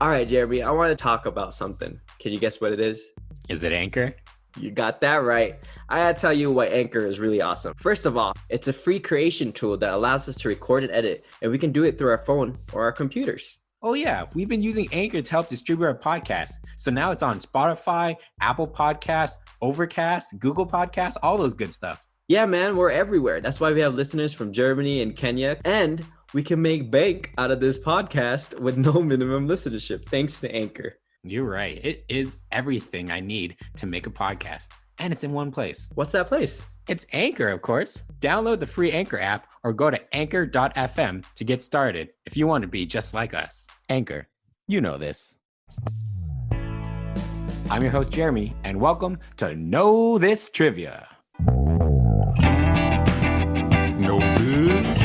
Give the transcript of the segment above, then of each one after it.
All right, Jeremy, I want to talk about something. Can you guess what it is? Is it Anchor? You got that right. I gotta tell you why Anchor is really awesome. First of all, it's a free creation tool that allows us to record and edit, and we can do it through our phone or our computers. Oh yeah, we've been using Anchor to help distribute our podcast. So now it's on Spotify, Apple Podcasts, Overcast, Google Podcasts, all those good stuff. Yeah, man, we're everywhere. That's why we have listeners from Germany and Kenya, and we can make bank out of this podcast with no minimum listenership thanks to Anchor. You're right. It is everything I need to make a podcast. And it's in one place. What's that place? It's Anchor, of course. Download the free Anchor app or go to anchor.fm to get started if you want to be just like us. Anchor, you know this. I'm your host, Jeremy, and welcome to Know This Trivia. Know this?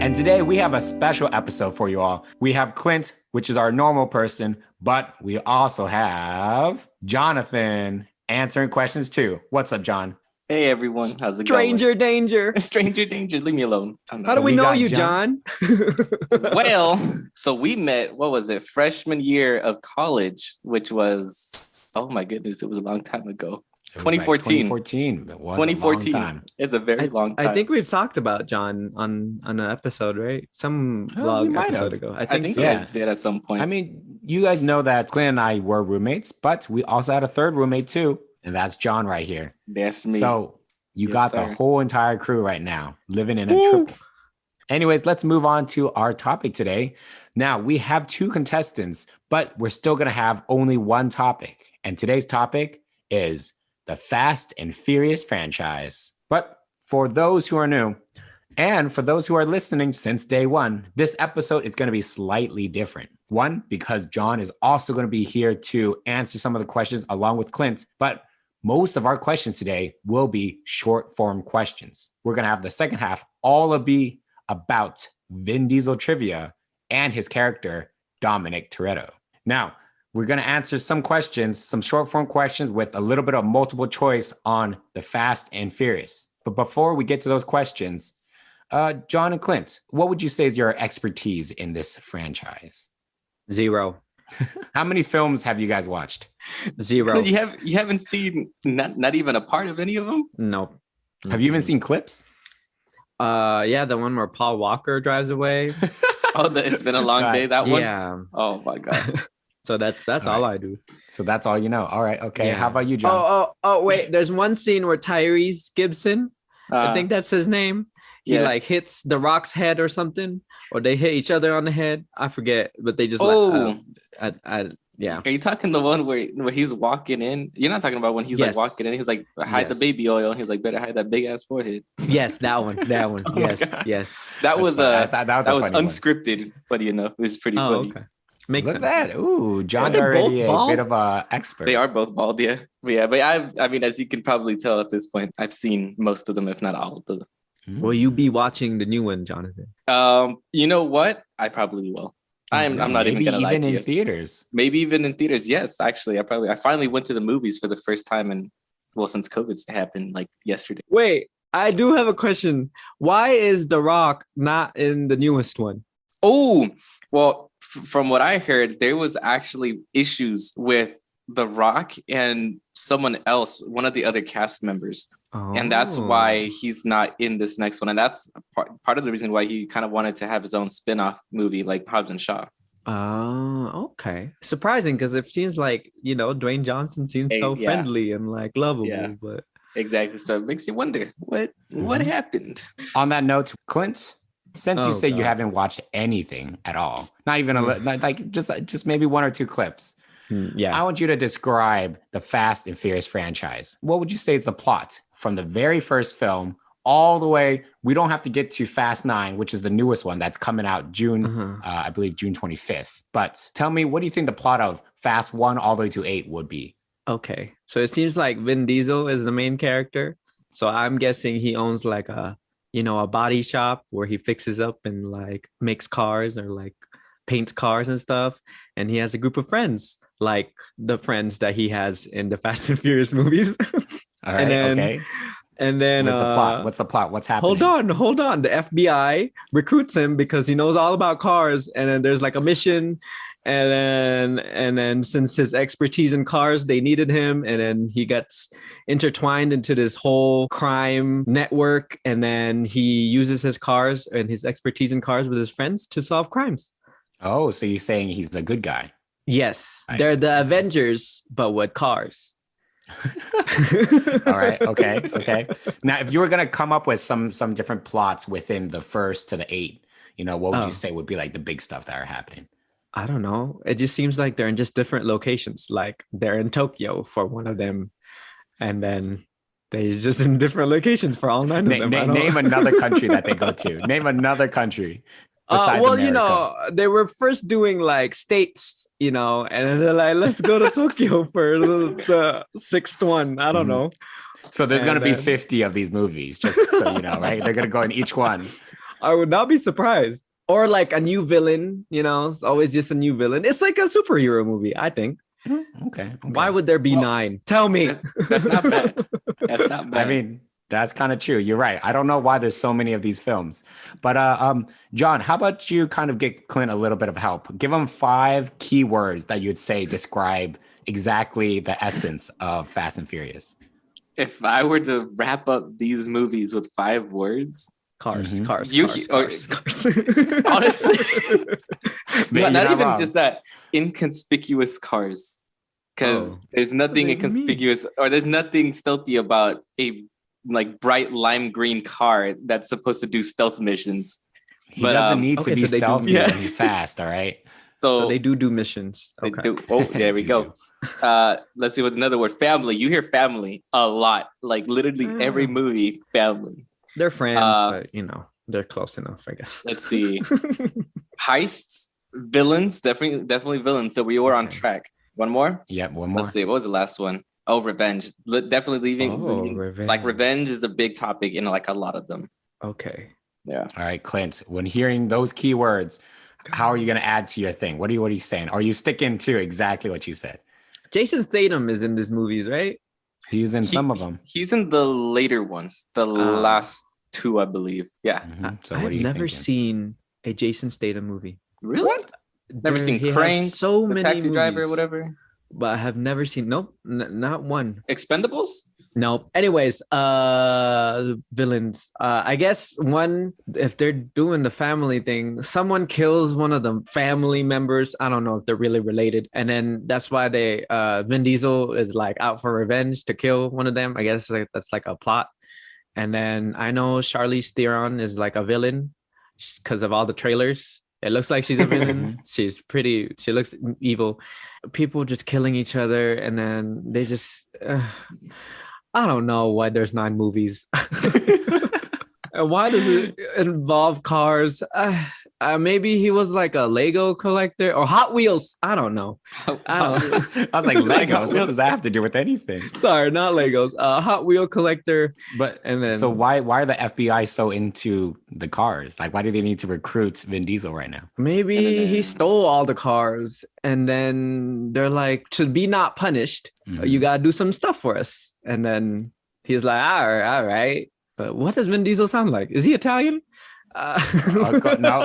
And today we have a special episode for you all. We have Clint, which is our normal person, but we also have Jonathan answering questions too. What's up, John? Hey everyone, how's it Stranger danger. going? Stranger danger, leave me alone. How do we know you, John? Well, so we met, what was it, freshman year of college, which was, oh my goodness, it was a long time ago. 2014. 2014. It was 2014. A long time. It's a very long time. I think we've talked about John on an episode, right? Some vlog episode ago. I think you guys did at some point. I mean, you guys know that Clint and I were roommates, but we also had a third roommate too, and that's John right here. That's me. So you got the whole entire crew right now living in a Woo. triple. Anyways, let's move on to our topic today. Now, we have two contestants, but we're still going to have only one topic. And today's topic is the Fast and Furious franchise. But for those who are new, and for those who are listening since day one, this episode is going to be slightly different. One, because John is also going to be here to answer some of the questions along with Clint, but most of our questions today will be short form questions. We're going to have the second half all be about Vin Diesel trivia and his character, Dominic Toretto. Now, we're going to answer some questions, some short form questions with a little bit of multiple choice on the Fast and Furious. But before we get to those questions, John and Clint, what would you say is your expertise in this franchise? 0. How many films have you guys watched? 0. You haven't seen not even a part of any of them? Nope. Have you even seen clips? Yeah, the one where Paul Walker drives away. It's been a long day, that one? Yeah. Oh my God. So that's all I do. So that's all you know. All right. Okay. Yeah. How about you, John? Oh, wait. There's one scene where Tyrese Gibson, I think that's his name. He like hits The Rock's head or something, or they hit each other on the head. I forget, but they just yeah. Are you talking the one where he's walking in? You're not talking about when he's like walking in. He's like hide the baby oil, and he's like better hide that big ass forehead. Yes, that one. Yes. That was unscripted. Funny funny enough. It was pretty funny. Okay. Makes Look sense. at that. Ooh, John's already a bit of an expert. They are both bald, yeah. But I mean, as you can probably tell at this point, I've seen most of them, if not all of them. Will you be watching the new one, Jonathan? You know what? I probably will. I'm not even gonna lie to you. Maybe even in theaters. Maybe even in theaters. Yes, actually, I finally went to the movies for the first time since COVID happened like yesterday. Wait, I do have a question. Why is The Rock not in the newest one? Oh, well, from what I heard, there was actually issues with The Rock and someone else, one of the other cast members. Oh. And that's why he's not in this next one. And that's part of the reason why he kind of wanted to have his own spin-off movie like Hobbs and Shaw. Oh, okay. Surprising, because it seems like, Dwayne Johnson seems so friendly and like lovable, but exactly. So it makes you wonder what happened. On that note, Clint, since you say you haven't watched anything at all, not even just maybe one or two clips. I want you to describe the Fast and Furious franchise. What would you say is the plot from the very first film all the way? We don't have to get to Fast 9, which is the newest one that's coming out June, I believe June 25th. But tell me, what do you think the plot of Fast 1 all the way to 8 would be? Okay, so it seems like Vin Diesel is the main character. So I'm guessing he owns like a body shop where he fixes up and like makes cars or like paints cars and stuff. And he has a group of friends, like the friends that he has in the Fast and Furious movies. All right, And then What's the plot? What's the plot? What's happening? Hold on. The FBI recruits him because he knows all about cars. And then there's like a mission. And then since his expertise in cars, they needed him. And then he gets intertwined into this whole crime network. And then he uses his cars and his expertise in cars with his friends to solve crimes. Oh, so you're saying he's a good guy? Yes, they're the Avengers, but with cars. All right. Okay. Now, if you were gonna come up with some different plots within the first to the 8, what would you say would be like the big stuff that are happening? I don't know. It just seems like they're in just different locations. Like they're in Tokyo for one of them, and then they're just in different locations for all 9 of them. Name another country that they go to. Name another country. Well, America. they were first doing like states, and then they're like, let's go to Tokyo for the 6th one. I don't know. So there's going to be 50 of these movies, just so you know, right? They're going to go in each one. I would not be surprised. Or like a new villain, it's always just a new villain. It's like a superhero movie, I think. Okay. Why would there be 9? Tell me. That's not bad. That's not bad. I mean, that's kind of true. You're right. I don't know why there's so many of these films. But John, how about you kind of get Clint a little bit of help? Give him 5 keywords that you'd say describe exactly the essence of Fast and Furious. If I were to wrap up these movies with 5 words, cars. Honestly, Man, not even wrong. just that, inconspicuous cars. Because there's nothing inconspicuous or there's nothing stealthy about a like bright lime green car that's supposed to do stealth missions. He doesn't need to be stealthy when he's fast, all right? So they do missions. They do. Oh, there we go. Let's see what's another word. Family. You hear family a lot. Like literally every movie, family. They're friends, but they're close enough, I guess. Let's see. Heists, villains, definitely villains. So we were on track. One more? Yep, one more. Let's see. What was the last one? Oh, revenge. Definitely leaving. Revenge. Like revenge is a big topic in like a lot of them. Okay. Yeah. All right, Clint. When hearing those keywords, how are you going to add to your thing? What are you saying? Are you sticking to exactly what you said? Jason Statham is in these movies, right? He's in some of them. He's in the later ones. The last 2, I believe. Yeah. Mm-hmm. So I've never seen a Jason Statham movie. Really? What? Never seen Crane, so many Taxi movies, Driver, or whatever. But I have never seen. Nope, not one. Expendables? Nope. Anyways, villains. I guess one, if they're doing the family thing, someone kills one of the family members. I don't know if they're really related, and then that's why Vin Diesel is like out for revenge to kill one of them. I guess that's like a plot. And then I know Charlize Theron is like a villain because of all the trailers. It looks like she's a villain. She looks evil. People just killing each other. And then they just, I don't know why there's 9 movies. And why does it involve cars? Maybe he was like a Lego collector or Hot Wheels. I don't know. I was like, Legos? What does that have to do with anything? Sorry, not Legos. Hot Wheel collector. So why are the FBI so into the cars? Like, why do they need to recruit Vin Diesel right now? Maybe he stole all the cars, and then they're like, to be not punished, you gotta do some stuff for us. And then he's like, all right. But what does Vin Diesel sound like? Is he Italian? No,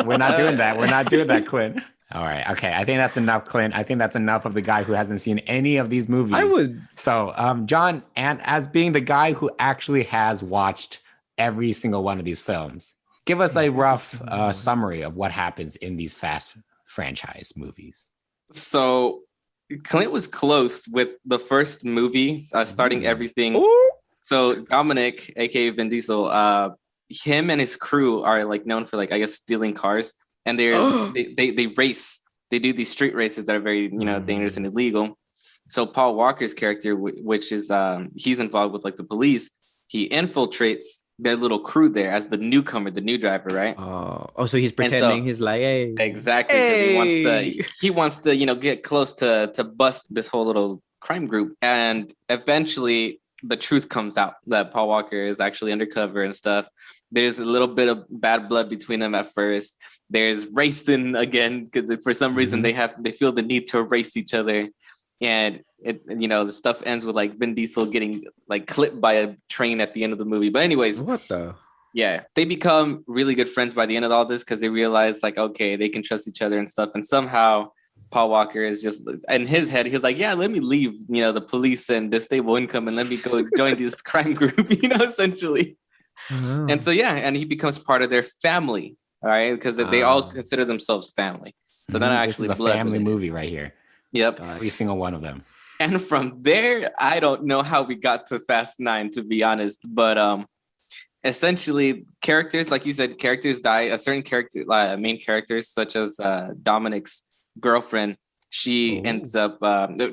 we're not doing that. We're not doing that, Clint. All right. Okay. I think that's enough, Clint. I think that's enough of the guy who hasn't seen any of these movies. I would. So, John, and as being the guy who actually has watched every single one of these films, give us a rough summary of what happens in these Fast franchise movies. So, Clint was close with the first movie, starting everything. Ooh. So Dominic, aka Vin Diesel, him and his crew are like known for like I guess stealing cars, and they race. They do these street races that are very dangerous and illegal. So Paul Walker's character, which is he's involved with like the police, he infiltrates their little crew there as the newcomer, the new driver, right? So he's pretending he's like, hey, exactly. Hey. He wants to get close to bust this whole little crime group, and eventually the truth comes out that Paul Walker is actually undercover and stuff. There's a little bit of bad blood between them at first. There's racing again because for some reason they feel the need to race each other. and the stuff ends with like Vin Diesel getting like clipped by a train at the end of the movie. But anyways, what the? Yeah, they become really good friends by the end of all this because they realize like, okay, they can trust each other and stuff. And somehow Paul Walker is just in his head, he's like, yeah, let me leave, the police and the stable income and let me go join this crime group, essentially. Oh. And so, yeah, and he becomes part of their family, all right? Because they all consider themselves family. So then actually this is a family movie right here. Yep. Every single one of them. And from there, I don't know how we got to Fast 9, to be honest, but essentially characters, like you said, characters die. A certain character, main characters, such as Dominic's girlfriend, she ends up,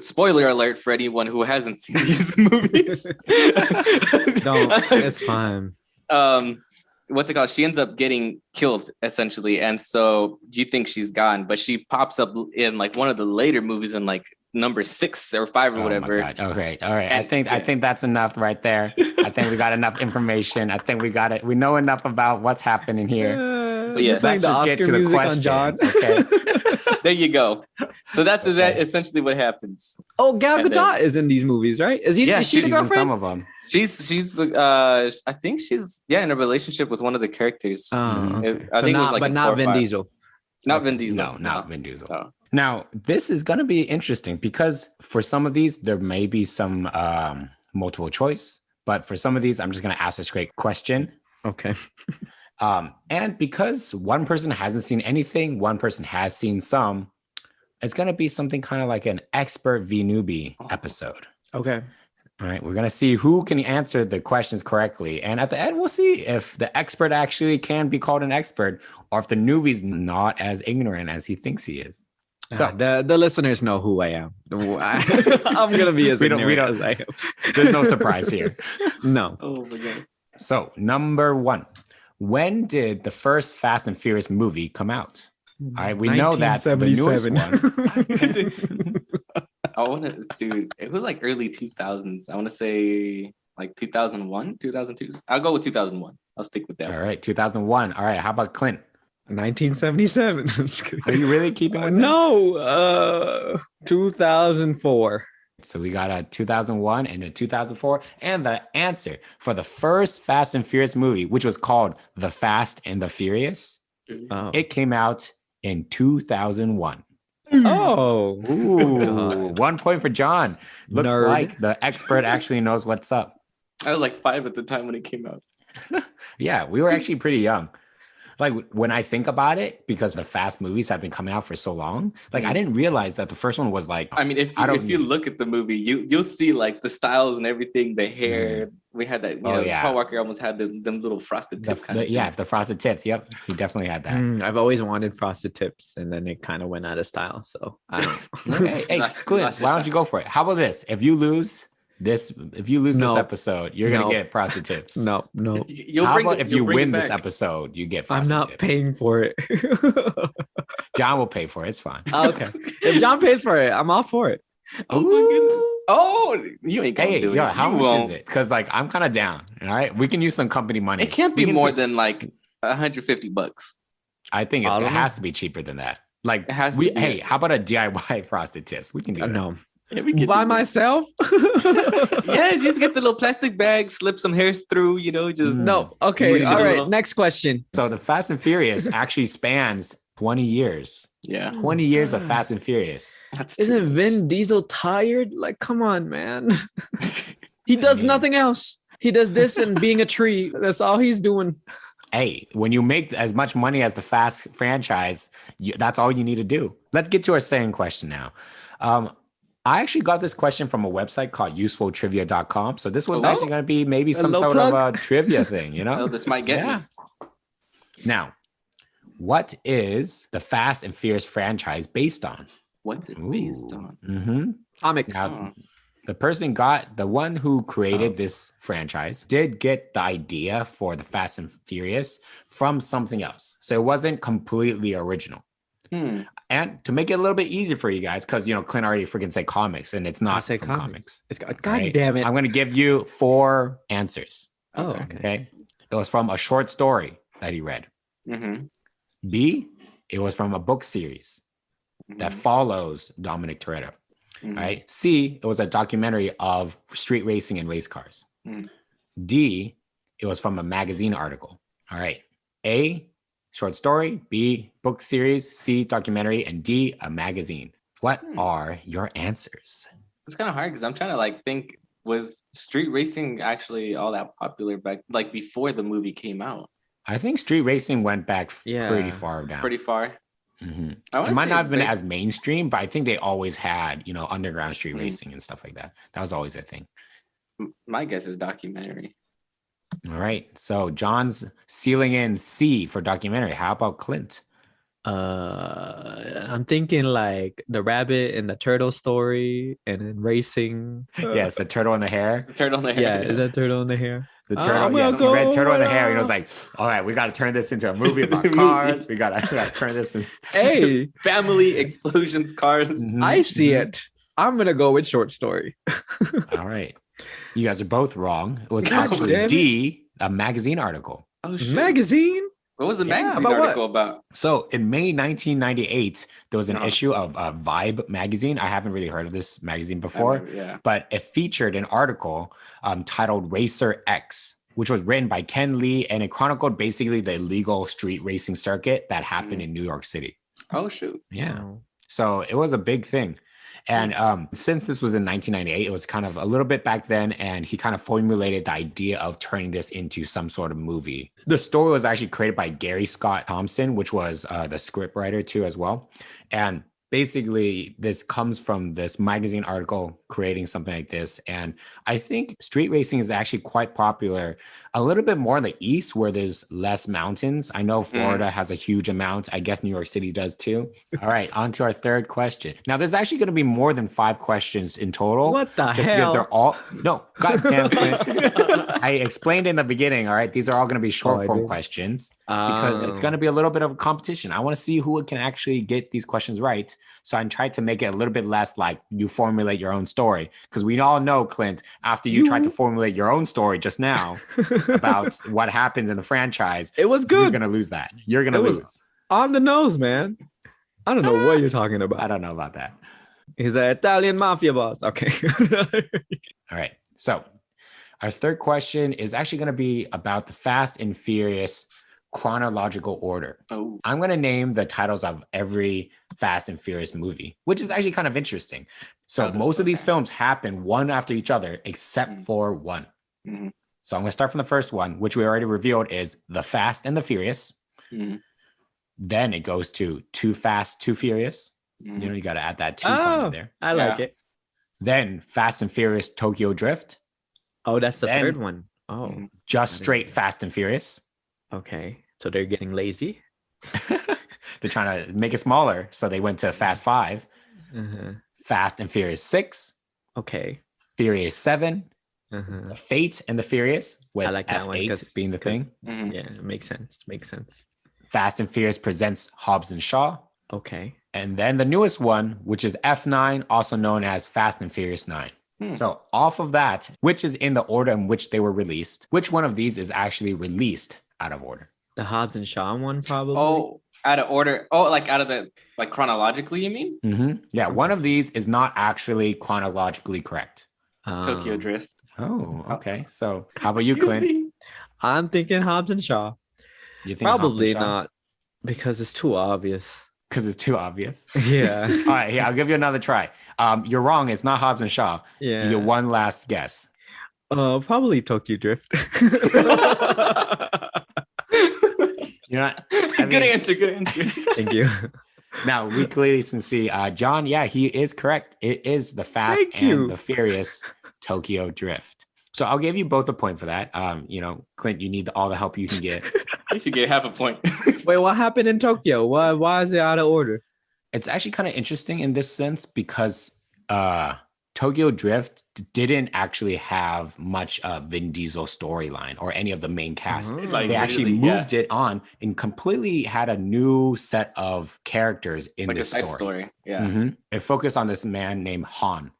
spoiler alert for anyone who hasn't seen these movies. Don't, it's fine. What's it called? She ends up getting killed, essentially. And so you think she's gone, but she pops up in like one of the later movies in like number 6 or 5 or whatever. My God. Okay. All right. I think that's enough right there. I think we got enough information. I think we got it. We know enough about what's happening here. But yes, let's just get to the questions. John. Okay. There you go. So that's essentially what happens. Oh, Gal Gadot is in these movies, right? Is she the girlfriend? Some of them. She's the I think she's in a relationship with one of the characters. Okay. I think it was like, but not Vin Diesel. Not Vin Diesel. No, not Vin Diesel. No. Now, this is going to be interesting because for some of these, there may be some multiple choice, but for some of these, I'm just going to ask a straight question. Okay. And because one person hasn't seen anything, one person has seen some, it's going to be something kind of like an expert v newbie episode. Okay. All right. We're going to see who can answer the questions correctly. And at the end, we'll see if the expert actually can be called an expert or if the newbie's not as ignorant as he thinks he is. So the listeners know who I am. I'm going to be as ignorant as I am. There's no surprise here. No. Oh, my God. So number 1, when did the first Fast and Furious movie come out? All right. We know that the newest one. It was like early 2000s. I want to say like 2001, 2002. I'll go with 2001. I'll stick with that. All right, 2001. All right, how about Clint? 1977. Are you really keeping with No, 2004. So we got a 2001 and a 2004. And the answer for the first Fast and Furious movie, which was called The Fast and the Furious, it came out in 2001. Oh, ooh, 1 point for John. Looks Nerd. Like the expert actually knows what's up. I was like 5 at the time when it came out. Yeah, we were actually pretty young. Like when I think about it, because the Fast movies have been coming out for so long, like I didn't realize that the first one was like. I mean, if you look at the movie, you'll see like the styles and everything, the hair. We had that. Paul Walker almost had them little frosted tip kind of. Yeah, the frosted tips. Yep, he definitely had that. I've always wanted frosted tips, and then it kind of went out of style. So I don't. Hey, Clint, why don't you go for it? How about this? If you lose this episode, you're gonna get frosted tips. No. How about if you win this episode, you get frosted tips? I'm not paying for it. John will pay for it. It's fine. Okay. If John pays for it, I'm all for it. Oh my goodness. Oh, you ain't gonna do it. How much is it? Because like I'm kind of down. All right, we can use some company money. It can't be more than like $150. I think it has to be cheaper than that. Like it has to be. Hey, how about a DIY frosted tips? We can do that. No. Yeah, we by myself. Yeah, just get the little plastic bag, slip some hairs through, just no. Okay, all right. Next question. So the Fast and Furious actually spans 20 years. Yeah, 20 years of Fast and Furious. Isn't Vin Diesel tired? Like, come on, man. He does nothing else. He does this and being a tree. That's all he's doing. Hey, when you make as much money as the Fast franchise, that's all you need to do. Let's get to our second question now. I actually got this question from a website called usefultrivia.com. So this was actually going to be maybe some sort of a trivia thing, Oh, this might get me. Now, what is the Fast and Furious franchise based on? What's it based on? Mm-hmm. Comics. Now, the one who created this franchise did get the idea for the Fast and Furious from something else. So it wasn't completely original. And to make it a little bit easier for you guys, because Clint already freaking said comics, and it's not from comics. God damn it! I'm going to give you 4 answers. Oh, okay. It was from a short story that he read. Mm-hmm. B, it was from a book series that follows Dominic Toretto. All right. C, it was a documentary of street racing and race cars. Mm. D, it was from a magazine article. All right. A, short story. B, book series. C, documentary. And D, a magazine. What are your answers? It's kind of hard because I'm trying to like think, was street racing actually all that popular back like before the movie came out? I think street racing went back pretty far down. Pretty far. Mm-hmm. It might not have been as mainstream, but I think they always had, underground street racing and stuff like that. That was always a thing. My guess is documentary. All right. So John's sealing in C for documentary. How about Clint? I'm thinking like the rabbit and the turtle story and then racing. Yes, the turtle and the hare. The turtle and the hare. Yeah, is that turtle and the hare? The turtle, he read Turtle in the Hare. And he was like, all right, we got to turn this into a movie about cars. We got to turn this in. Hey, family explosions, cars. Mm-hmm. I see it. I'm going to go with short story. All right. You guys are both wrong. It was actually D, a magazine article. Oh, shit. Magazine? What was the magazine article about? So in May 1998, there was an issue of Vibe magazine. I haven't really heard of this magazine before, but it featured an article titled Racer X, which was written by Ken Lee, and it chronicled basically the illegal street racing circuit that happened in New York City. Oh, shoot. Yeah. So it was a big thing. And since this was in 1998, it was kind of a little bit back then, and he kind of formulated the idea of turning this into some sort of movie. The story was actually created by Gary Scott Thompson, which was the script writer too as well. And basically, this comes from this magazine article creating something like this. And I think street racing is actually quite popular a little bit more in the East where there's less mountains. I know Florida has a huge amount. I guess New York City does too. All right, on to our third question. Now, there's actually going to be more than 5 questions in total. What the hell? Because they're all... No, goddamn. I explained in the beginning, all right? These are all going to be short form questions because it's going to be a little bit of a competition. I want to see who can actually get these questions right. So I tried to make it a little bit less like you formulate your own story. Because we all know, Clint, after you tried to formulate your own story just now about what happens in the franchise, it was good. You're going to lose that. You're going to lose. On the nose, man. I don't know what you're talking about. I don't know about that. He's an Italian mafia boss. Okay. All right. So our third question is actually going to be about the Fast and Furious chronological order. Oh. I'm going to name the titles of every Fast and Furious movie, which is actually kind of interesting. So most of these films happen one after each other, except for one. Mm-hmm. So I'm going to start from the first one, which we already revealed is The Fast and the Furious. Mm-hmm. Then it goes to Too Fast, Too Furious. Mm-hmm. You got to add that 2 point in there. I like it. Then Fast and Furious, Tokyo Drift. Oh, that's the third one. Oh. Just straight Fast and Furious. Okay. So they're getting lazy. They're trying to make it smaller. So they went to Fast 5. Fast and Furious 6. Okay. Furious 7. Fate and the Furious with I like that F8 one being the thing. Yeah, it makes sense. Fast and Furious presents Hobbs and Shaw. Okay. And then the newest one, which is F9, also known as Fast and Furious 9. So off of that, which is in the order in which they were released, which one of these is actually released out of order? The Hobbs and Shaw one, probably. Oh, out of order. Oh, like out of the, like chronologically, you mean? Yeah, one of these is not actually chronologically correct. Tokyo Drift. Oh, okay. So how about you, Clint? I'm thinking Hobbs and Shaw. You think probably not, because it's too obvious. Because it's too obvious. Yeah. All right, yeah, I'll give you another try. You're wrong. It's not Hobbs and Shaw. Yeah. You get one last guess. Probably Tokyo Drift. You're not. Good answer. Thank you. Now, we clearly can see John. Yeah, he is correct. It is the Fast and the Furious Tokyo Drift. So I'll give you both a point for that. Clint, you need all the help you can get. You should get half a point. Wait, what happened in Tokyo? Why is it out of order? It's actually kind of interesting in this sense because Tokyo Drift didn't actually have much Vin Diesel storyline or any of the main cast. They actually moved it on and completely had a new set of characters in this story. Yeah. It focused on this man named Han.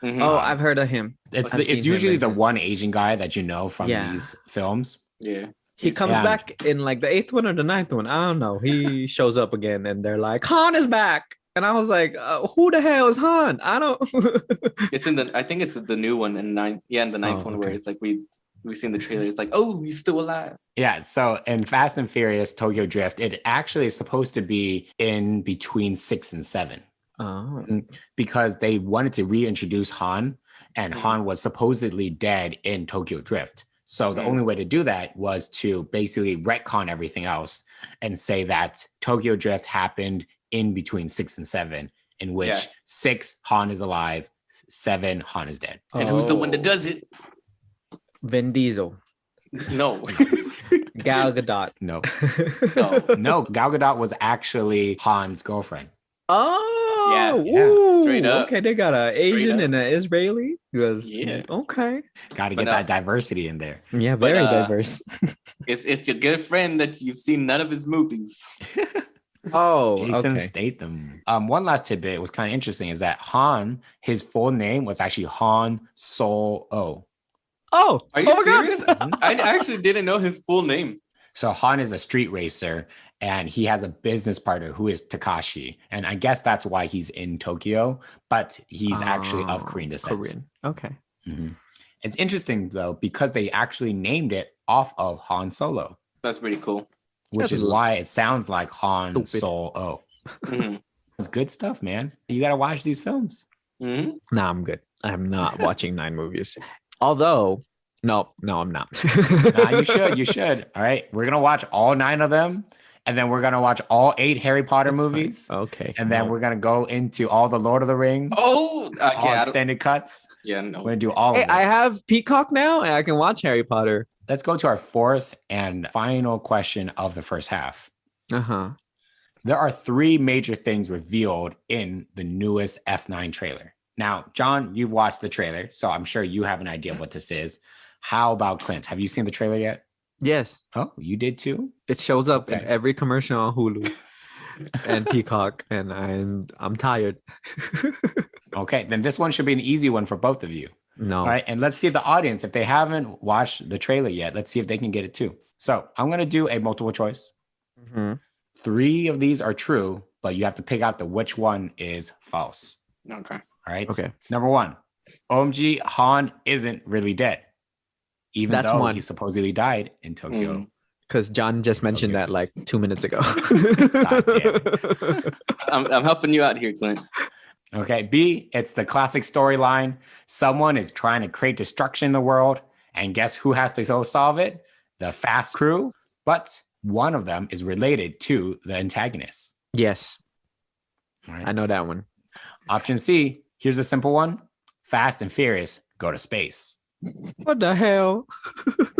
Oh, I've heard of him. It's usually the one Asian guy that you know from these films. Yeah. He comes back in like the 8th one or the 9th one. I don't know. He shows up again and they're like, Han is back. And I was like, who the hell is Han? I don't. I think it's the new one in nine. Yeah, in the ninth one where it's like we've seen the trailer. It's like, oh, he's still alive. Yeah. So in Fast and Furious Tokyo Drift, it actually is supposed to be in between 6 and 7. Oh. Because they wanted to reintroduce Han, and Han was supposedly dead in Tokyo Drift. So the only way to do that was to basically retcon everything else and say that Tokyo Drift happened in between 6 and 7, in which 6 Han is alive, 7 Han is dead. And who's the one that does it? Vin Diesel. No. Gal Gadot. No. No. Gal Gadot was actually Han's girlfriend. Oh, yeah. Straight up. Okay, they got an Asian and an Israeli. Yeah. Okay. Got to get that diversity in there. Yeah, very diverse. It's your good friend that you've seen none of his movies. Jason Statham. One last tidbit was kind of interesting is that Han, his full name was actually Han Solo. Oh, are you serious? I actually didn't know his full name. So Han is a street racer, and he has a business partner who is Takashi, and I guess that's why he's in Tokyo. But he's actually of Korean descent. Korean. Okay. Mm-hmm. It's interesting though because they actually named it off of Han Solo. That's pretty cool. Which is why it sounds like Han Solo. It's good stuff, man. You got to watch these films. Nah, I'm good. I'm not watching 9 movies. Although, no, I'm not. Nah, you should. All right. We're going to watch all 9 of them. And then we're going to watch all 8 Harry Potter movies. Fine. Okay. And then we're going to go into all the Lord of the Rings. Oh, okay. All extended cuts. Yeah, no. We're going to do all of it. I have Peacock now and I can watch Harry Potter. Let's go to our 4th and final question of the first half. There are 3 major things revealed in the newest F9 trailer. Now, John, you've watched the trailer, so I'm sure you have an idea of what this is. How about Clint? Have you seen the trailer yet? Yes. Oh, you did too? It shows up in every commercial on Hulu and Peacock, and I'm tired. Okay, then this one should be an easy one for both of you. No. All right, and let's see if the audience, if they haven't watched the trailer yet, let's see if they can get it too. So I'm going to do a multiple choice. 3 of these are true, but you have to pick out which one is false. Okay. All right. Okay. Number 1, OMG, Han isn't really dead, even though he supposedly died in Tokyo. Because John just mentioned that like 2 minutes ago. I'm helping you out here, Clint. Okay. B, it's the classic storyline. Someone is trying to create destruction in the world, and guess who has to go solve it? The Fast crew. But one of them is related to the antagonist. Yes. All right. I know that one. Option C, here's a simple one. Fast and Furious go to space. What the hell?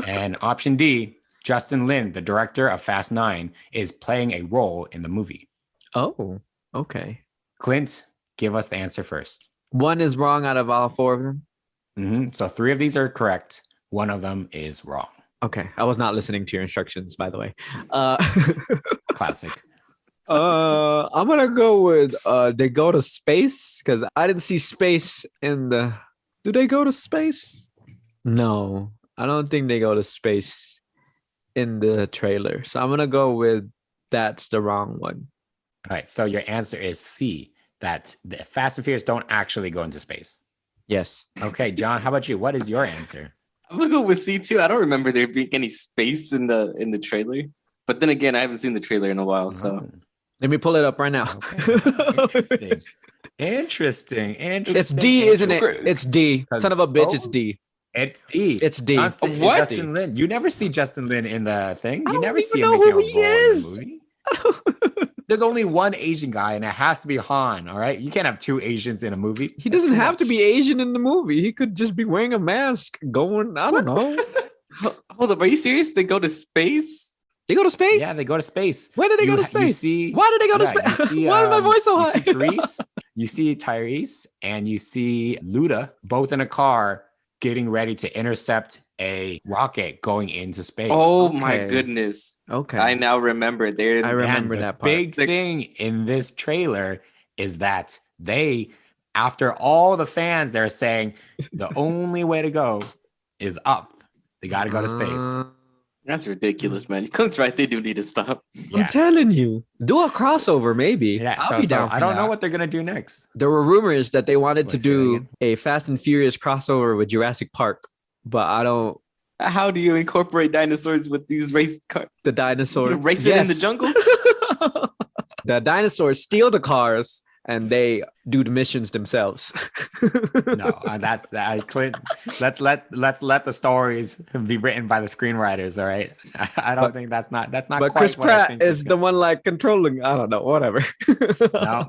And option D, Justin Lin, the director of Fast 9, is playing a role in the movie. Oh, okay. Clint, give us the answer first. One is wrong out of all 4 of them? So 3 of these are correct. 1 of them is wrong. Okay. I was not listening to your instructions, by the way. Classic. I'm gonna go with they go to space because I didn't see space in the. Do they go to space? No, I don't think they go to space in the trailer. So I'm gonna go with that's the wrong one. All right. So your answer is C, that the Fast and Furious don't actually go into space. Yes. Okay, John, how about you? What is your answer? I'm gonna go with C too. I don't remember there being any space in the trailer. But then again, I haven't seen the trailer in a while, so. Let me pull it up right now. Okay. Interesting. It's D, isn't it? It's D. Son of a bitch, it's D. It's D. It's D. What? Justin Lin. You never see Justin Lin in the thing. You never see him know making who a he role is. in the movie. There's only one Asian guy, and it has to be Han. All right, you can't have 2 Asians in a movie. He doesn't have to be Asian in the movie. He could just be wearing a mask, going. I don't know. Hold up, are you serious? They go to space? They go to space? Yeah, they go to space. Where did they go to space? Why did they go to space? Why is my voice so high? You see Therese, you see Tyrese, and you see Luda, both in a car getting ready to intercept a rocket going into space. Oh my goodness. Okay. I now remember. I remember that part. Big thing in this trailer is that they, after all the fans, they're saying the only way to go is up. They got to go to space. That's ridiculous, man. Clint's right. They do need to stop. Yeah. I'm telling you, do a crossover maybe. Yeah, I'll be down for I don't that. know what they're gonna do next. There were rumors that they wanted to Wait, say that do again? a Fast and Furious crossover with Jurassic Park, but I don't. How do you incorporate dinosaurs with these race cars? The dinosaurs Racing in the jungles? The dinosaurs steal the cars and they do the missions themselves. No, that's that. Clint, let's let the stories be written by the screenwriters. All right, I don't think that's not. But But quite Chris what I Pratt think is the one like controlling. I don't know. Whatever.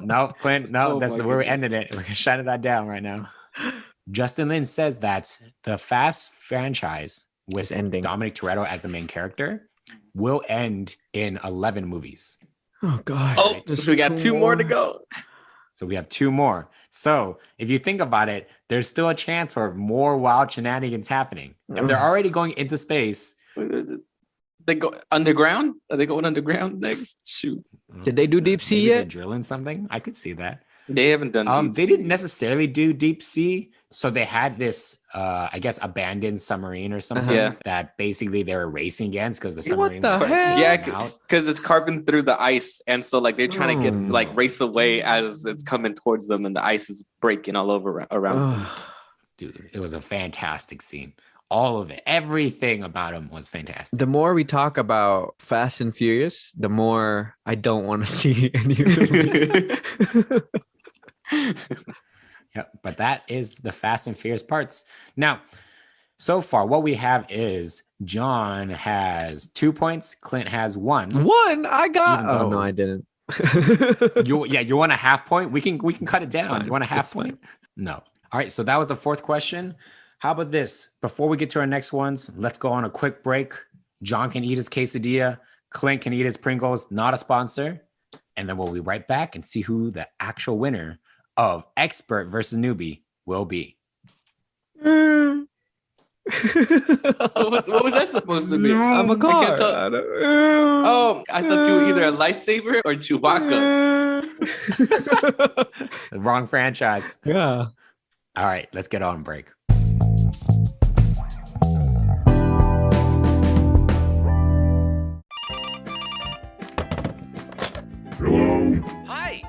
No, Clint, no. Oh That's my we're goodness. ending it. We're shutting that down right now. Justin Lin says that the Fast franchise with ending. Dominic Toretto as the main character will end in 11 movies. Oh God. Oh, There's so we got two more to go. So we have 2 more. So if you think about it, there's still a chance for more wild shenanigans happening. If they're already going into space, They go underground? Are they going underground next? Shoot. Did they do deep sea maybe they're yet? drilling something. I could see that. They haven't done deep They sea. didn't necessarily do deep sea. So they had this, I guess, abandoned submarine or something Yeah. that basically they were racing against because the What submarine the was heck? taking Yeah, them out. because it's carving through the ice, and so like they're trying to get Oh. like race away as it's coming towards them, and the ice is breaking all over around. them. Dude, it was a fantastic scene. All of it, everything about him was fantastic. The more we talk about Fast and Furious, the more I don't want to see any of them. Yeah, but that is the Fast and Furious parts. Now, so far, what we have is John has 2 points, Clint has 1. One, I got. Even Oh though- no, I didn't. You want a half point? We can cut it down. fine. You want a half It's fine. point? No. All right, so that was the 4th question. How about this? Before we get to our next ones, let's go on a quick break. John can eat his quesadilla. Clint can eat his Pringles, not a sponsor. And then we'll be right back and see who the actual winner of expert versus newbie will be. What was that supposed to be? I'm a I car. can't tell. Oh, I thought you were either a lightsaber or Chewbacca. The wrong franchise. Yeah. All right, let's get on break. Hi,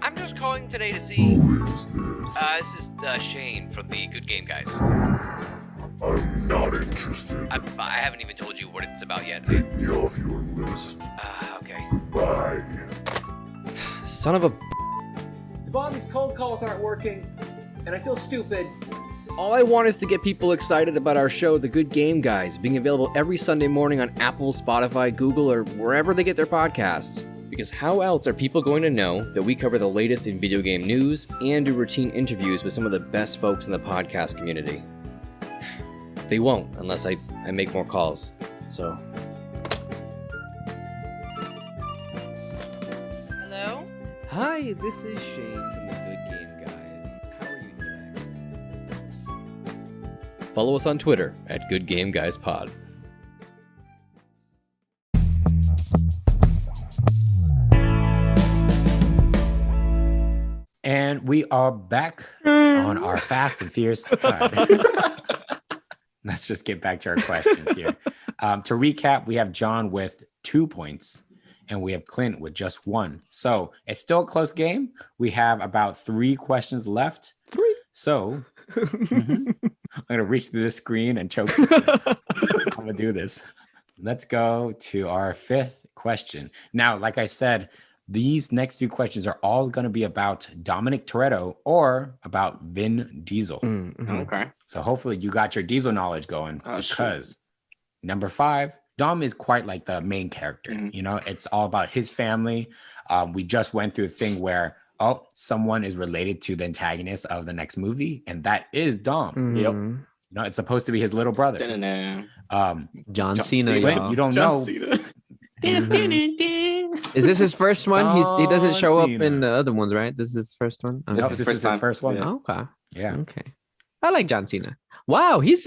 I'm just calling today to see. Who is this? This is Shane from the Good Game Guys. I'm not interested. I haven't even told you what it's about yet. Take me off your list. Okay. Goodbye. Son of a. Devon, these cold calls aren't working, and I feel stupid. All I want is to get people excited about our show, The Good Game Guys, being available every Sunday morning on Apple, Spotify, Google, or wherever they get their podcasts. Because how else are people going to know that we cover the latest in video game news and do routine interviews with some of the best folks in the podcast community? They won't unless I make more calls. So. Hello? Hi, this is Shane from The Good Game Guys. How are you today? Follow us on Twitter at Good Game Guys Pod. And we are back on our Fast and Furious. All right. Let's just get back to our questions here. To recap, we have John with 2 points and we have Clint with just 1. So it's still a close game. We have about 3 questions left. 3. So I'm going to reach through this screen and choke. I'm going to do this. Let's go to our 5th question. Now, like I said, these next 2 questions are all going to be about Dominic Toretto or about Vin Diesel. Okay. So hopefully you got your Diesel knowledge going Oh, because number 5, Dom is quite like the main character. Mhm. You know, it's all about his family. We just went through a thing where, someone is related to the antagonist of the next movie, and that is Dom. Yep. You know, it's supposed to be his little brother. Da-na-na. John John Cena, Cena. Clint, y'all. you don't John know. Cena. Is this his first one? He doesn't John show up Cena. in the other ones, right? This is his first one. This No, is this his is first the time. first one. Yeah. Okay. Yeah. Okay. I like John Cena. Wow, he's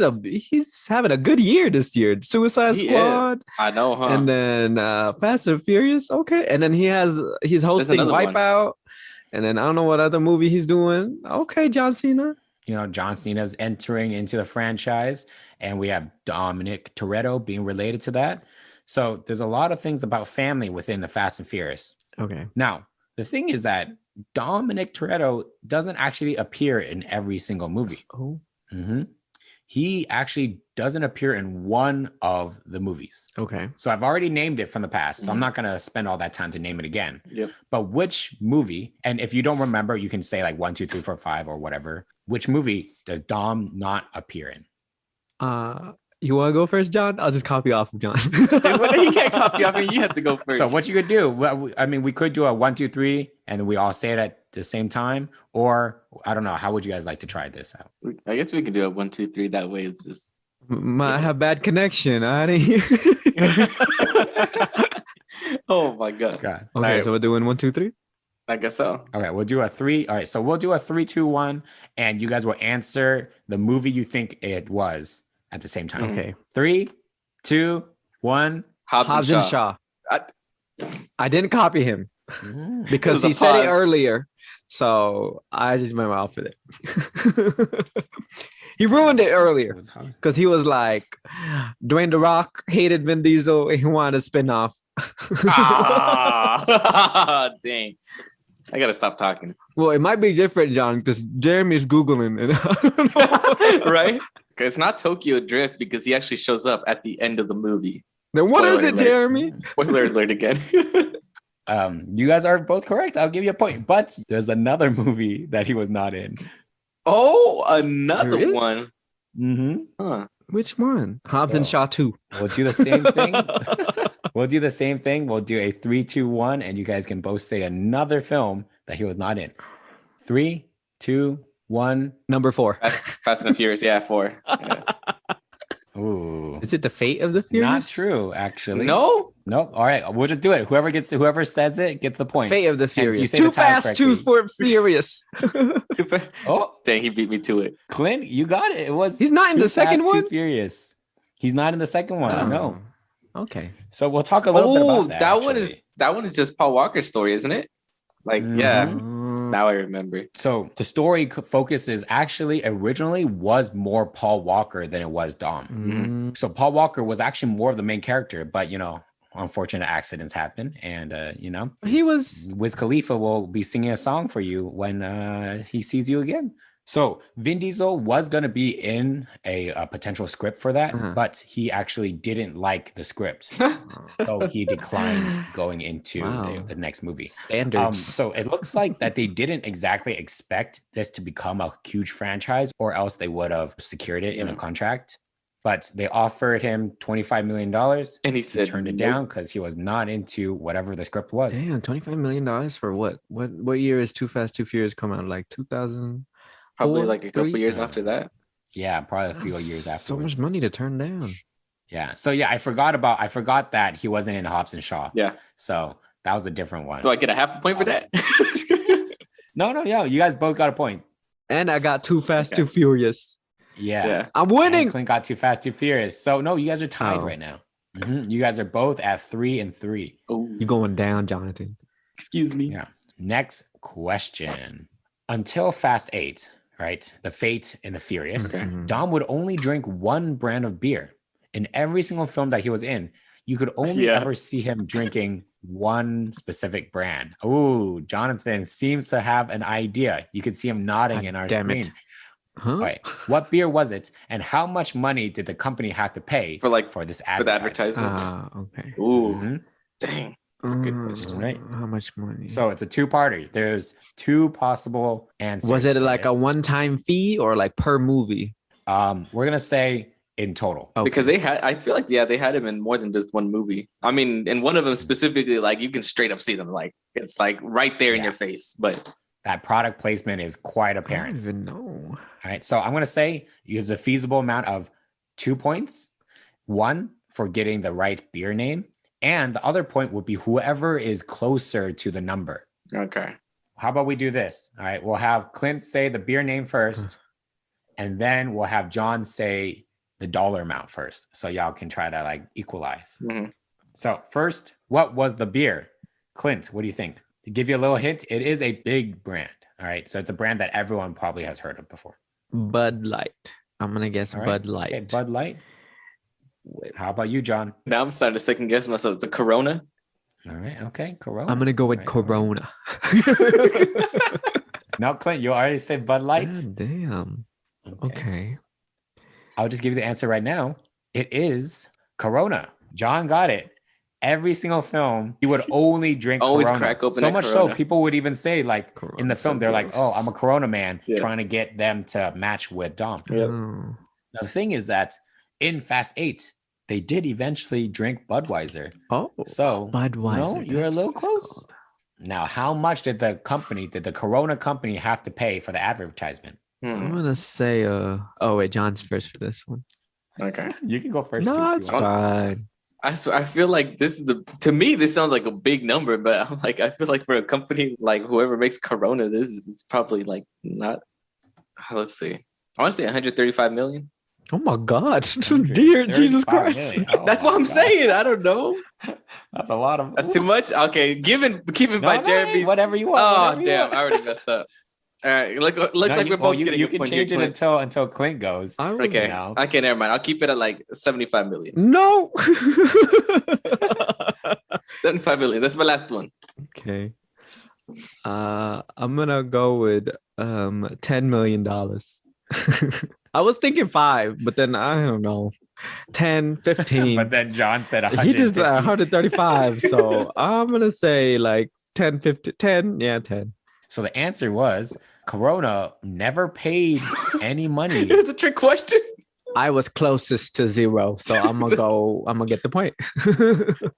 having a good year this year. Suicide He is. Squad, I know, huh? and then Fast and Furious. Okay, and then he's hosting another one. Wipeout, and then I don't know what other movie he's doing. Okay, John Cena. You know, John Cena's entering into the franchise. and we have Dominic Toretto being related to that. So there's a lot of things about family within the Fast and Furious. Okay. Now, the thing is that Dominic Toretto doesn't actually appear in every single movie. Oh. Mm-hmm. He actually doesn't appear in one of the movies. Okay. So I've already named it from the past. So I'm not going to spend all that time to name it again. Yep. But which movie, and if you don't remember, you can say like 1, 2, 3, 4, 5 or whatever. Which movie does Dom not appear in? You want to go first, John? I'll just copy off of John. You can't copy. I mean, you have to go first. So what you could do, well, I mean, we could do a 1, 2, 3, and then we all say it at the same time. Or I don't know. How would you guys like to try this out? I guess we can do a 1, 2, 3. That way it's just. I have bad connection. I didn't hear. Oh my god. Okay. Okay, right. so we're doing 1, 2, 3. I guess so. Okay, we'll do a 3. All right, so we'll do a 3, 2, 1, and you guys will answer the movie you think it was at the same time. Okay. 3, 2, 1. Hobbs and Shaw. I didn't copy him because It was a he said it pause. earlier. So I just went off with it. He ruined it earlier because he was like, Dwayne The Rock hated Vin Diesel and he wanted a spinoff. Dang. I gotta stop talking. Well, it might be different, John, because Jeremy's Googling and I don't know. Right? Okay, it's not Tokyo Drift because he actually shows up at the end of the movie. Then what is Spoiler it, alert. Jeremy? Spoiler alert again. You guys are both correct. I'll give you a point. But there's another movie that he was not in. Oh, There another is? one. Mm-hmm. Huh. Which one? Hobbs and Shaw 2. We'll do the same thing. We'll do the same thing. We'll do a 3, 2, 1, and you guys can both say another film that he was not in. 3, 2, 1. Number 4. Fast and the Furious, yeah, 4. Yeah. Ooh. Is it the Fate of the Furious? Not true, actually. No? Nope. All right, we'll just do it. Whoever says it gets the point. Fate of the And if you Furious. say the Too title fast, too furious. Too fast. Oh, Dang, he beat me to it. Clint, you got it. It was. He's not in Too the second Fast, Too one? Furious. He's not in the second one. No. Okay. So we'll talk a little bit Oh, about that that. one is just Paul Walker's story, isn't it? Like, yeah. Now I remember. So the story focuses actually originally was more Paul Walker than it was Dom. Mm. So Paul Walker was actually more of the main character, but unfortunate accidents happen, and He was. Wiz Khalifa will be singing a song for you when he sees you again. So Vin Diesel was going to be in a potential script for that, but he actually didn't like the script. So he declined going into the next movie. Standards. So it looks like that they didn't exactly expect this to become a huge franchise, or else they would have secured it in a contract. But they offered him $25 million, And he said turned it nope. down because he was not into whatever the script was. Damn, $25 million for what? What year is Too Fast, Too Furious come out? Like 2000? Probably like a couple years after that. Yeah, probably a few years after. So much money to turn down. Yeah. So yeah, I forgot that he wasn't in Hobbs and Shaw. Yeah. So that was a different one. Do I get a half a point for that? No, you guys both got a point. And I got Too Fast, Okay. Too Furious. Yeah. I'm And winning. Clint got Too Fast, Too Furious. So no, you guys are tied Oh. right now. You guys are both at 3 and 3. Oh, You're going down, Jonathan. excuse me. Yeah. Next question. Until Fast 8, right? The Fate and the Furious. Okay. Dom would only drink one brand of beer. In every single film that he was in, you could only Yeah. ever see him drinking one specific brand. Oh, Jonathan seems to have an idea. You can see him nodding God in our damn it. screen. Huh? All right. What beer was it? And how much money did the company have to pay For this For the advertisement? advertisement. Okay. Ooh, Mhm. dang. That's a good Mm, question. Right. How much money? So it's a two-parter. There's two possible answers. was it for like a this. one-time fee or like per movie? We're gonna say in total. Okay. Because I feel like, yeah, they had him in more than just one movie. I mean, in one of them specifically, like you can straight up see them, like it's like right there in Yeah. your face. But That product placement is quite I don't apparent. even know. All right. So I'm gonna say there's a feasible amount of 2 points. One for getting the right beer name, and the other point would be whoever is closer to the number. okay, How about we do this? All right. We'll have Clint say the beer name first, and then we'll have John say the dollar amount first. So y'all can try to like equalize. Mhm. So first, what was the beer? Clint, what do you think? To give you a little hint, it is a big brand. All right. So it's a brand that everyone probably has heard of before. Bud Light. I'm gonna guess All right. Bud Light. Okay, Bud Light. How about you, John? Now I'm starting to second guess myself. It's a Corona. All right. Okay, Corona. I'm gonna go with All right. Corona. No, Clint, you already said Bud Light. God damn. Okay. I'll just give you the answer right now. It is Corona. John got it. Every single film, he would only drink Always Corona. crack open so a much Corona. so, people would even say, like, Corona, in the film, so they're like, gross. oh, I'm a Corona man, Yeah. trying to get them to match with Dom. Yep. Oh. Now, the thing is that in Fast 8, they did eventually drink Budweiser. Oh. So, Budweiser. no, you're a that's little what it's close. called. Now, how much did the Corona company have to pay for the advertisement? I'm gonna say oh wait, John's first for this one. Okay. You can go first. No, if it's you want. fine. I feel like this is to me this sounds like a big number, but I'm like I feel like for a company like whoever makes Corona, this is it's probably like not. Let's see. I want to say 135 million. Oh my god. Dear Jesus 35 Christ. million. Oh That's my what I'm God. saying. I don't know. That's a lot of. That's too much. Okay, keeping by Jeremy's. Whatever you want. Oh whatever you damn! want. I already messed up. All right, looks No, like we're both getting you a can point here, change it Clint. until Clint goes. I would- Okay, No. okay, never mind. I'll keep it at like 75 million. No. 75 million. That's my last one. Okay. I'm gonna go with $10 million. I was thinking 5, but then I don't know. 10, 15. But then John said He just 150. 135. So I'm gonna say like 10, 15, 10. Yeah, 10. So the answer was Corona never paid any money. It's a trick question. I was closest to 0, so I'm gonna get the point.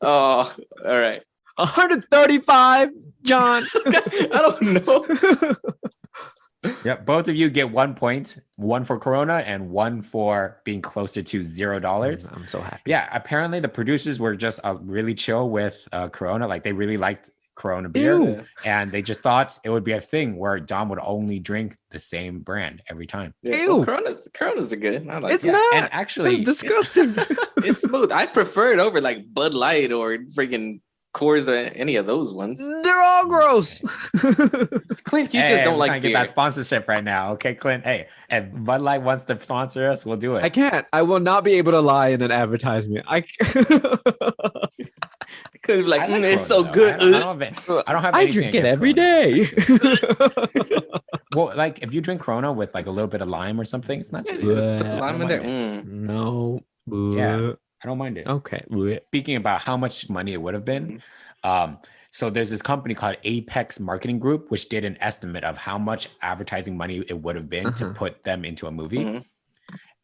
Oh, all right. 135, John. I don't know. Yep, both of you get 1 point, one for Corona and one for being closer to $0. I'm so happy. Yeah, apparently the producers were just really chill with Corona. Like they really liked Corona beer, Ew. and they just thought it would be a thing where Dom would only drink the same brand every time. Yeah, Ew. well, Coronas are good. I like It's it. not. And actually, That's disgusting. It's smooth. I prefer it over like Bud Light or freaking Coors or any of those ones. They're all gross. Clint, you hey, just don't we're like trying to beer. get that sponsorship right now. Okay, Clint. Hey, if Bud Light wants to sponsor us, we'll do it. I can't. I will not be able to lie in an advertisement. Because like, I like it's Corona, so though. good. I don't have I anything drink it against every Corona. day. Well, like if you drink Corona with like a little bit of lime or something, it's not too You just put the I lime don't in there. mind it. No. Yeah. I don't mind it. Okay. Speaking about how much money it would have been, so there's this company called Apex Marketing Group, which did an estimate of how much advertising money it would have been to put them into a movie. Mhm.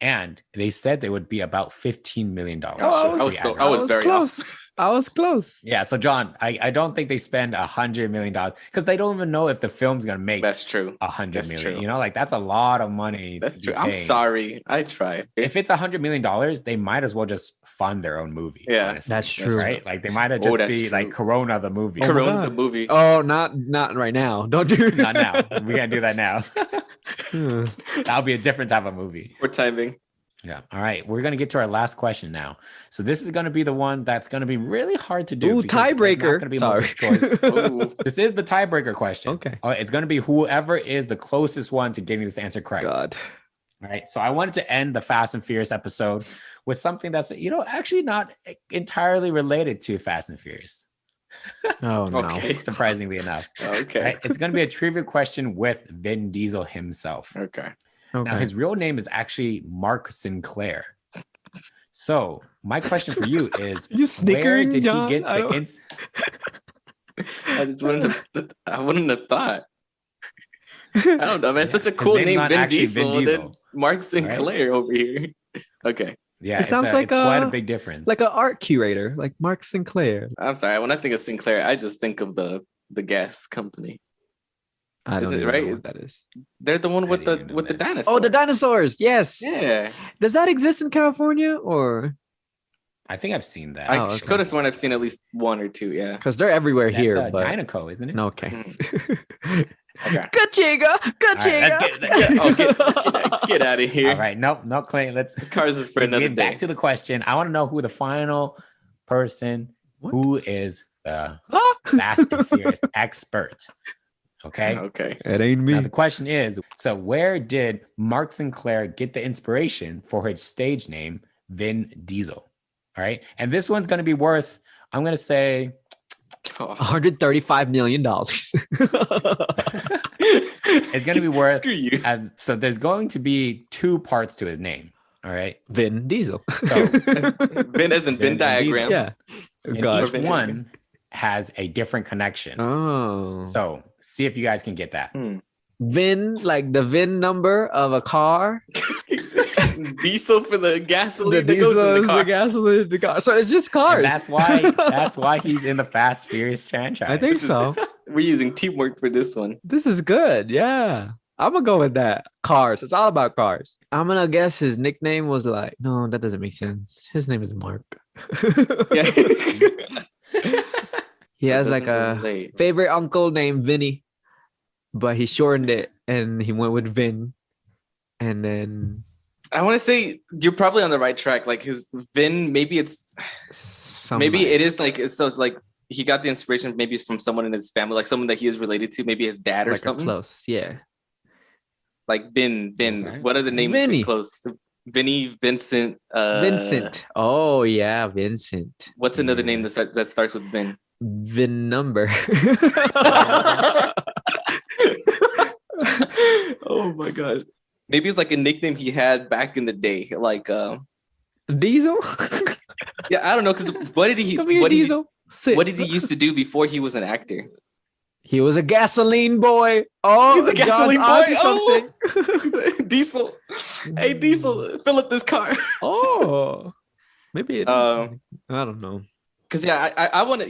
And they said they would be about $15 million. Oh, I was very close. off. I was close. Yeah. So John, I don't think they spend $100 million because they don't even know if the film's gonna make That's true. $100 That's million. true. You know, like that's a lot of money. That's to be true. I'm paying. sorry. I tried. If it's $100 million, they might as well just fund their own movie. Yeah. honestly. That's true. Right? Like they might have Oh, just that's be true. like Corona the movie. my Corona God. the movie. Oh, not right now. Don't do Not now. We can't do that now. now. That'll be a different type of movie. For timing. Yeah. All right. We're gonna get to our last question now. So this is gonna be the one that's gonna be really hard to do. Ooh, because it's not tiebreaker. gonna be Sorry. multiple choice. Ooh. This is the tiebreaker question. Okay. All right, it's gonna be whoever is the closest one to getting this answer correct. God. All right. So I wanted to end the Fast and Furious episode with something that's actually not entirely related to Fast and Furious. Oh no. Okay. Surprisingly enough. Okay. Right? It's going to be a trivia question with Vin Diesel himself. Okay. Okay. Now, his real name is actually Mark Sinclair. So, my question for you is You where snickering, did John? he get I the don't- I just wouldn't have thought. I don't know, man. It's such a cool name's name, not Vin actually Diesel, Vin and then Diesel, Mark Sinclair over here. Okay. Yeah, It sounds it's like it's quite a a- big difference. like an art curator, like Mark Sinclair. I'm sorry. When I think of Sinclair, I just think of the gas company. I Is don't it even right? know what that is. They're the one I with didn't the even know with the that. dinosaur. Oh, the dinosaurs. Yes. Yeah. Does that exist in California or? I think I've seen that. I Oh, okay. could have sworn I've seen at least one or two. Yeah. Because they're everywhere That's here. But Dynaco, isn't it? no, okay. Okay. Kachiga, Kachiga. Oh, get out of here. All right. No, Clint. Let's Cars is for another get day. back to the question. I want to know who the final person What? who is the Huh? Fast and Furious expert. Okay. Okay. It ain't me. Now the question is, so where did Mark Sinclair get the inspiration for his stage name, Vin Diesel? All right. And this one's going to be worth, I'm going to say, $135 million. it's going to be worth. Screw you. So there's going to be two parts to his name. All right. Vin Diesel. So Vin as in Venn diagram. Yeah. and God. each one has a different connection. Oh. So see if you guys can get that. VIN, like the VIN number of a car. Diesel for the gasoline The that goes diesel in is the car. the gasoline in the car. So it's just cars. And that's why he's in the Fast Furious franchise. I think so. We're using teamwork for this one. This is good. Yeah. I'm gonna go with that. Cars. It's all about cars. I'm gonna guess his nickname was like, no, that doesn't make sense. His name is Mark. Yeah. He So it has like doesn't a relate. favorite uncle named Vinny, but he shortened it and he went with Vin. And then I want to say you're probably on the right track. Like his Vin, maybe it's maybe it is like so it's like he got the inspiration maybe from someone in his family, like someone that he is related to, maybe his dad or like something. close. Yeah. Like Vin. Okay. What are the names Vinny. close? Vinny, Vincent, Vincent. Oh yeah, Vincent. What's another name that starts with Vin? VIN number. Oh my gosh. Maybe it's like a nickname he had back in the day. Like Diesel. yeah, I don't know, because what did he Come here, Diesel. Sit. what did he used to do before he was an actor? He was a gasoline boy. Oh, He was a gasoline John's boy. onto Oh. something. Diesel. Hey Diesel, fill up this car. Oh, maybe it. I don't know. Because I want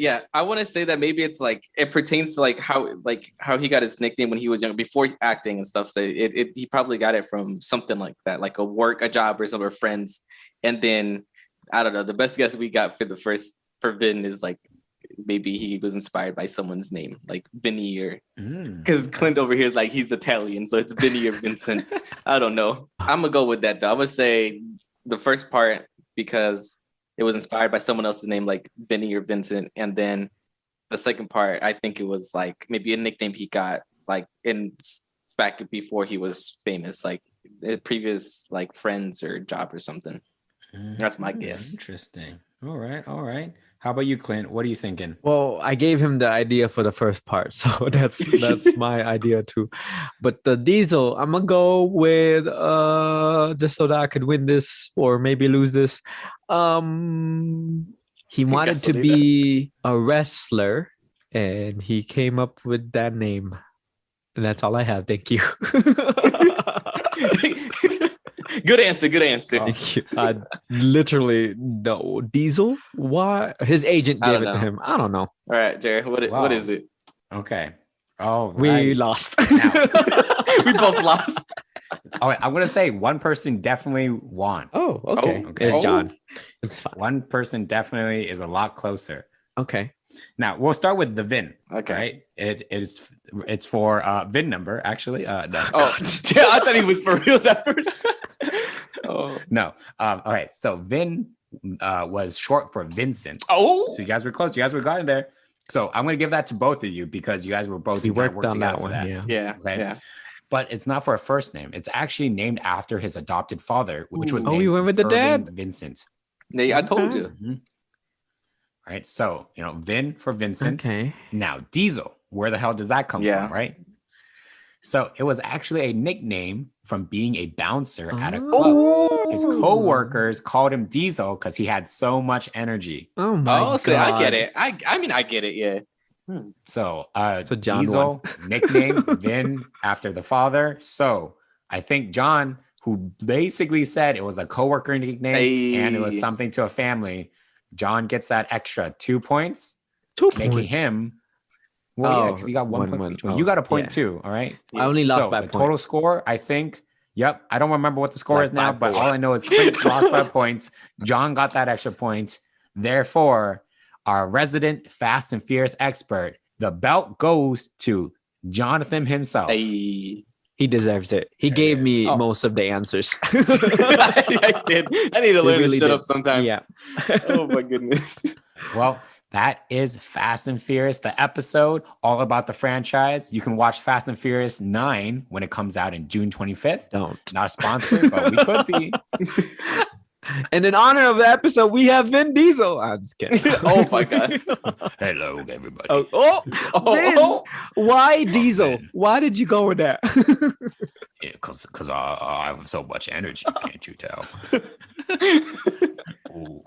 to say that maybe it's like it pertains to like how he got his nickname when he was young before acting and stuff. So he probably got it from something like that, like a job or some of friends. And then I don't know. The best guess we got for Vin is like maybe he was inspired by someone's name, like Vinny or because Clint over here is like he's Italian, so it's Vinny or Vincent. I don't know. I'm gonna go with that though. I'm gonna say the first part because it was inspired by someone else's name, like Vinny or Vincent. And then the second part, I think it was like maybe a nickname he got like back before he was famous, like previous like friends or job or something. That's my guess. Interesting. All right. How about you, Clint? What are you thinking? Well, I gave him the idea for the first part, so that's my idea too. But the Diesel, I'm gonna go with just so that I could win this or maybe lose this. He wanted to be a wrestler, and he came up with that name. And that's all I have. Thank you. Good answer. Thank you. I literally no Diesel. Why? His agent I gave don't it to know. him. I don't know. All right, Jared, what Wow. is it? Okay. Oh, We lost. We both lost. All right. I'm gonna say one person definitely won. Oh, okay. Oh, okay. It's John. It's fine. One person definitely is a lot closer. Okay. Now we'll start with the VIN. Okay. Right? It's for VIN number actually. No. Oh, yeah, I thought he was for real at first. Oh. No. All right. So VIN was short for Vincent. Oh. So you guys were close. You guys were gotten there. So I'm gonna give that to both of you because you guys were both We kinda worked on together that for one. Yeah. Yeah. Okay. Yeah. But it's not for a first name. It's actually named after his adopted father, which was Oh, we named went with the Irving dad? Vincent. Yeah, I told you. Mhm. All right. So Vin for Vincent. Okay. Now, Diesel, where the hell does that come Yeah. from, right? So it was actually a nickname from being a bouncer at a club. Oh. His co-workers called him Diesel because he had so much energy. Oh my Oh, god. so I get it. I mean, I get it. Yeah. So, So John Diesel, nickname, Vin after the father. So I think John, who basically said it was a co-worker nickname and it was Hey. something to a family, John gets that extra 2 points, 2 making points. him. Well, yeah, Oh, because he got one point. one. Each one. Oh, You got a point yeah. too. All right. I only lost So by a the point. total score, I think. Yep. I don't remember what the score Like is now, but 5-4. all I know is Clint lost by points. John got that extra point. Therefore, our resident Fast and Furious expert, the belt goes to Jonathan himself. Hey. He deserves it. He There gave it me is. Oh. most of the answers. I did. I need to learn really to shut did. up sometimes. Yeah. Oh my goodness. Well, That is Fast and Furious, the episode all about the franchise. You can watch Fast and Furious 9 when it comes out in June 25th. Don't. Not a sponsor, but we could be. And in honor of the episode, we have Vin Diesel. I'm just kidding. Oh my god. Hello, everybody. Vin. Why Diesel? Why did you go with that? Because I have so much energy, can't you tell?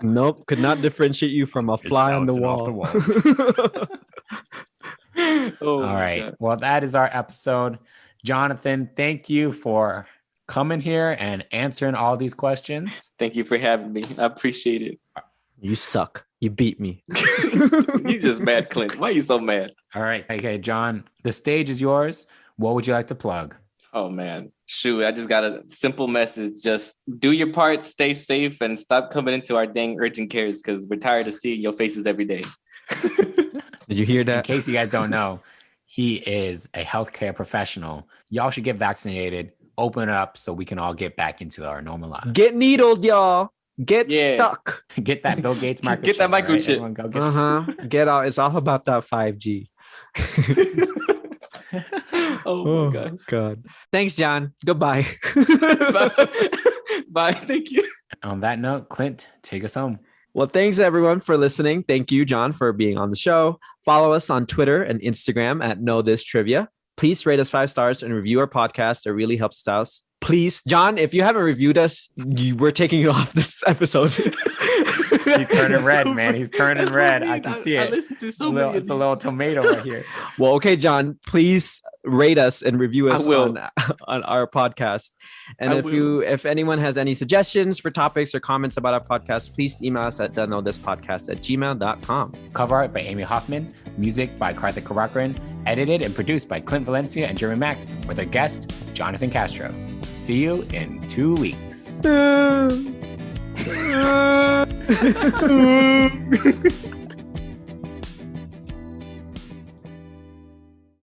Nope, could not differentiate you from a fly on the wall. All right. God. Well, that is our episode. Jonathan, thank you for coming here and answering all these questions. Thank you for having me. I appreciate it. You suck. You beat me. You just mad, Clint. Why are you so mad? All right. Okay, John, the stage is yours. What would you like to plug? Oh, man. Shoot, I just got a simple message. Just do your part, stay safe, and stop coming into our dang urgent cares because we're tired of seeing your faces every day. Did you hear that? In case you guys don't know, he is a healthcare professional. Y'all should get vaccinated. Open up so we can all get back into our normal lives. Get needled, y'all. Get stuck. Get that Bill Gates microchip. Get that microchip. Right? Go get Get out. It's all about that 5G. Oh my gosh. God. Thanks, John. Goodbye. Bye. Thank you. On that note, Clint, take us home. Well, thanks everyone for listening. Thank you, John, for being on the show. Follow us on Twitter and Instagram at Know This Trivia. Please rate us 5 stars and review our podcast. It really helps us out. Please, John, if you haven't reviewed us, we're taking you off this episode. He's turning red, man. He's turning red. I can see it. I listened to so many. It's a little tomato right here. Well, okay, John, please rate us and review us on our podcast. And if anyone has any suggestions for topics or comments about our podcast, please email us at theknowthispodcast@gmail.com. Cover art by Amy Hoffman, music by Karthik Karakaran, edited and produced by Clint Valencia and Jeremy Mack, with our guest, Jonathan Castro. See you in 2 weeks.